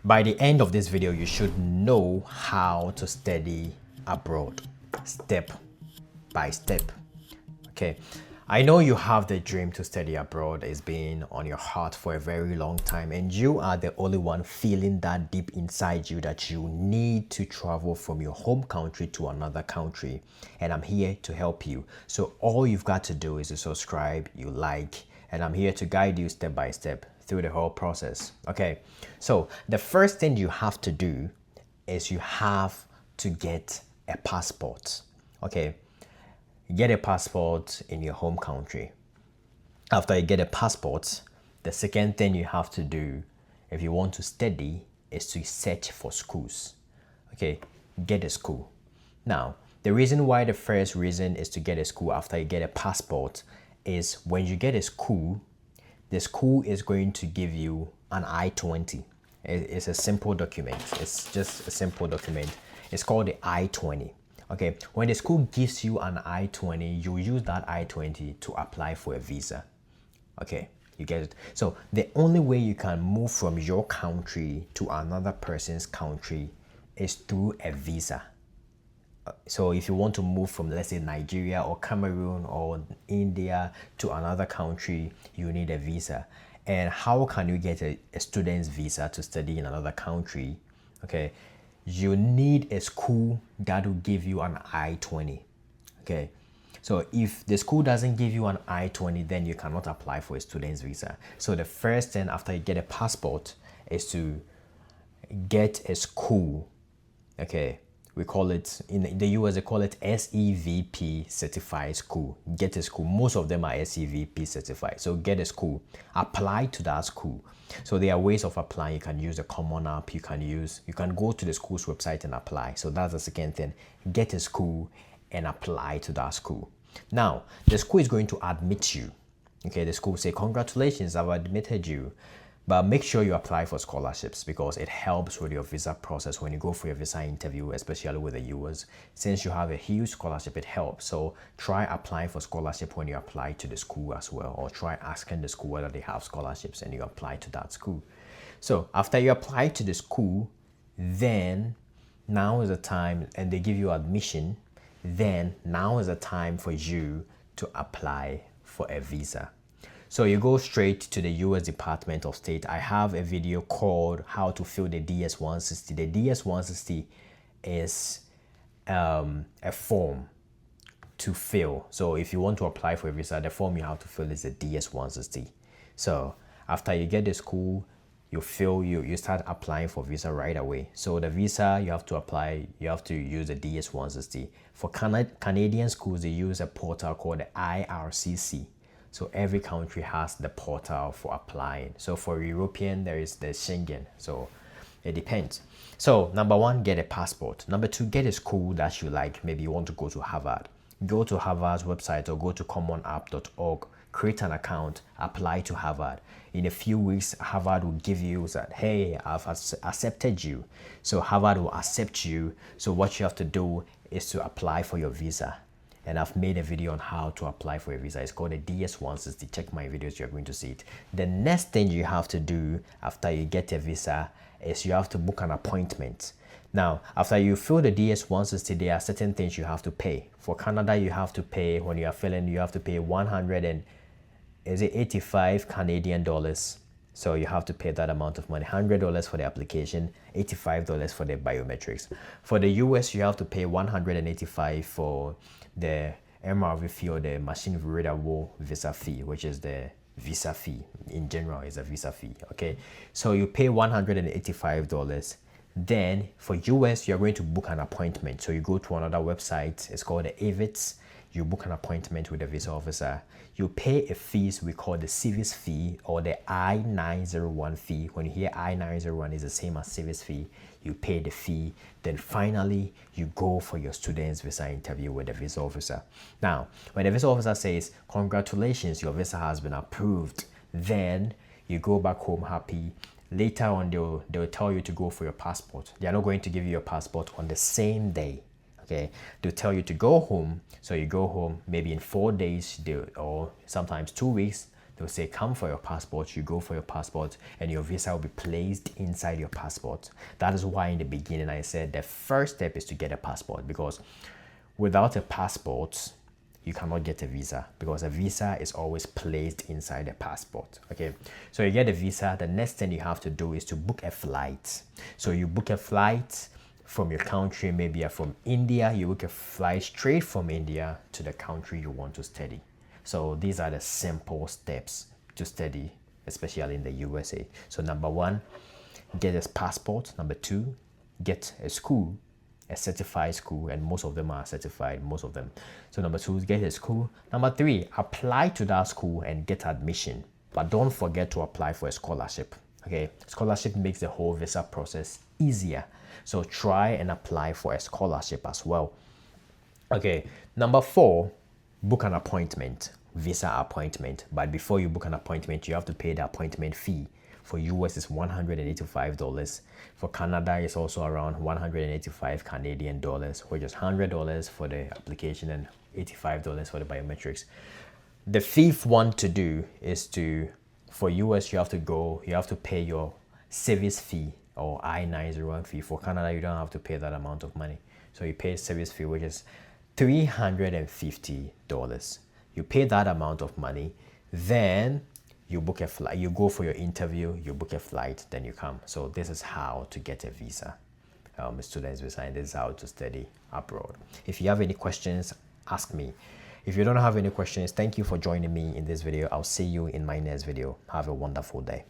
By the end of this video, you should know how to study abroad, step by step. Okay, I know you have the dream to study abroad. It's been on your heart for a very long time, and you are the only one feeling that deep inside you that you need to travel from your home country to another country, and I'm here to help you. So all you've got to do is to subscribe, you like, and I'm here to guide you step by step through the whole process. Okay, so the first thing you have to do is you have to get a passport. Okay, get a passport in your home country. After you get a passport, the second thing you have to do if you want to study is to search for schools. Okay, get a school. Now, the reason why the first reason is to get a school after you get a passport is when you get a school, the school is going to give you an I-20. It's a simple document. It's just a simple document. It's called the I-20. Okay, when the school gives you an I-20, you use that I-20 to apply for a visa. Okay, you get it? So the only way you can move from your country to another person's country is through a visa. So if you want to move from, let's say, Nigeria or Cameroon or India to another country, you need a visa. And how can you get a student's visa to study in another country? Okay, you need a school that will give you an I-20. Okay, so if the school doesn't give you an I-20, then you cannot apply for a student's visa. So the first thing after you get a passport is to get a school. Okay, we call it, in the US, they call it SEVP certified school. Get a school. Most of them are SEVP certified. So get a school. Apply to that school. So there are ways of applying. You can use the Common App. You can go to the school's website and apply. So that's the second thing. Get a school and apply to that school. Now, the school is going to admit you. Okay, the school will say, congratulations, I've admitted you. But make sure you apply for scholarships because it helps with your visa process when you go for your visa interview, especially with the US. Since you have a huge scholarship, it helps. So try applying for scholarship when you apply to the school as well, or try asking the school whether they have scholarships and you apply to that school. So after you apply to the school, then now is the time, and they give you admission, then now is the time for you to apply for a visa. So you go straight to the US Department of State. I have a video called how to fill the DS-160. The DS-160 is a form to fill. So if you want to apply for a visa, the form you have to fill is the DS-160. So after you get the school, you start applying for visa right away. So the visa you have to apply, you have to use the DS-160. For Canadian schools, they use a portal called the IRCC. So every country has the portal for applying. So for European, there is the Schengen. So it depends. So number one, get a passport. Number two, get a school that you like. Maybe you want to go to Harvard. Go to Harvard's website or go to commonapp.org, create an account, apply to Harvard. In a few weeks, Harvard will give you that, hey, I've accepted you. So Harvard will accept you. So what you have to do is to apply for your visa. And I've made a video on how to apply for a visa. It's called a DS-160. Check my videos, you're going to see it. The next thing you have to do after you get a visa is you have to book an appointment. Now, after you fill the DS-160, there are certain things you have to pay. For Canada, you have to pay, when you are filling, you have to pay 85 Canadian dollars. So you have to pay that amount of money, $100 for the application, $85 for the biometrics. For the US, you have to pay $185 for the MRV fee, or the machine readable visa fee, which is the visa fee. In general, is a visa fee. Okay, so you pay $185. Then for US, you're going to book an appointment. So you go to another website. It's called the AVITS. You book an appointment with the visa officer. You pay a fees we call the CVIS fee, or the I-901 fee. When you hear I-901 is the same as CVIS fee, you pay the fee. Then finally, you go for your student's visa interview with the visa officer. Now, when the visa officer says, congratulations, your visa has been approved, then you go back home happy. Later on, they'll tell you to go for your passport. They are not going to give you your passport on the same day. Okay, they'll tell you to go home. So you go home maybe in 4 days, or sometimes 2 weeks. They'll say, come for your passport. You go for your passport and your visa will be placed inside your passport. That is why in the beginning I said the first step is to get a passport, because without a passport, you cannot get a visa, because a visa is always placed inside a passport. Okay, so you get a visa. The next thing you have to do is to book a flight. So you book a flight from your country. Maybe you're from India, you book a flight straight from India to the country you want to study. So these are the simple steps to study, especially in the USA. So number one, get a passport. Number two, get a school, a certified school, and most of them are certified, most of them. So number two is get a school. Number three, apply to that school and get admission, but don't forget to apply for a scholarship. Okay, scholarship makes the whole visa process easier, so try and apply for a scholarship as well. Okay, number four, book an appointment, visa appointment. But before you book an appointment, you have to pay the appointment fee. For US it's $185. For Canada it's also around 185 Canadian dollars, which is $100 for the application and $85 for the biometrics. The fifth one to do is to, for US you have to pay your service fee or I-901 fee. For Canada you don't have to pay that amount of money. So you pay service fee, which is $350. You pay that amount of money, then you book a flight, you go for your interview, you book a flight, then you come. So this is how to get a visa, a student's visa, and this is how to study abroad. If you have any questions, ask me. If you don't have any questions, thank you for joining me in this video. I'll see you in my next video. Have a wonderful day.